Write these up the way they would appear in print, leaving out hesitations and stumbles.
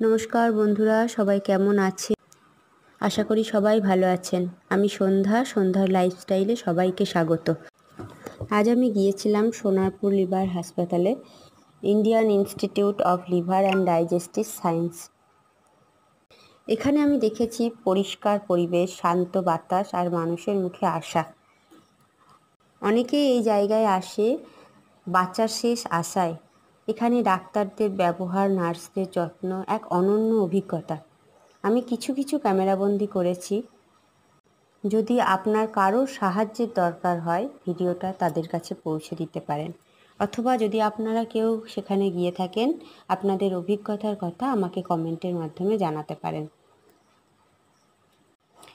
নমস্কার বন্ধুরা, সবাই কেমন আছে? আশা করি সবাই ভালো আছেন। আমি সন্ধ্যার লাইফস্টাইলে সবাইকে স্বাগত। আজ আমি গিয়েছিলাম সোনারপুর লিভার হাসপাতালে, Indian institute of liver and digestive science. এখানে আমি দেখেছি পরিষ্কার পরিবেশ, শান্ত বাতাস আর মানুষের মুখে আশা। অনেকেই এই জায়গায় আসে বাঁচার শেষ আশায়। এখানে ডাক্তারদের ব্যবহার, নার্সদের যত্ন এক অনন্য অভিজ্ঞতা। আমি কিছু ক্যামেরাবন্দি করেছি। যদি আপনার কারোর সাহায্যের দরকার হয়, ভিডিওটা তাদের কাছে পৌঁছে দিতে পারেন। অথবা যদি আপনারা কেউ সেখানে গিয়ে থাকেন, আপনাদের অভিজ্ঞতার কথা আমাকে কমেন্টের মাধ্যমে জানাতে পারেন।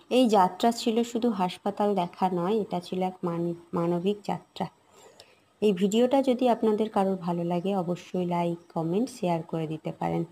এই যাত্রা ছিল শুধু হাসপাতাল দেখা নয়, এটা ছিল এক মানবিক যাত্রা। এই ভিডিওটা যদি আপনাদের কারোর ভালো লাগে, অবশ্যই লাইক, কমেন্ট, শেয়ার করে দিতে পারেন।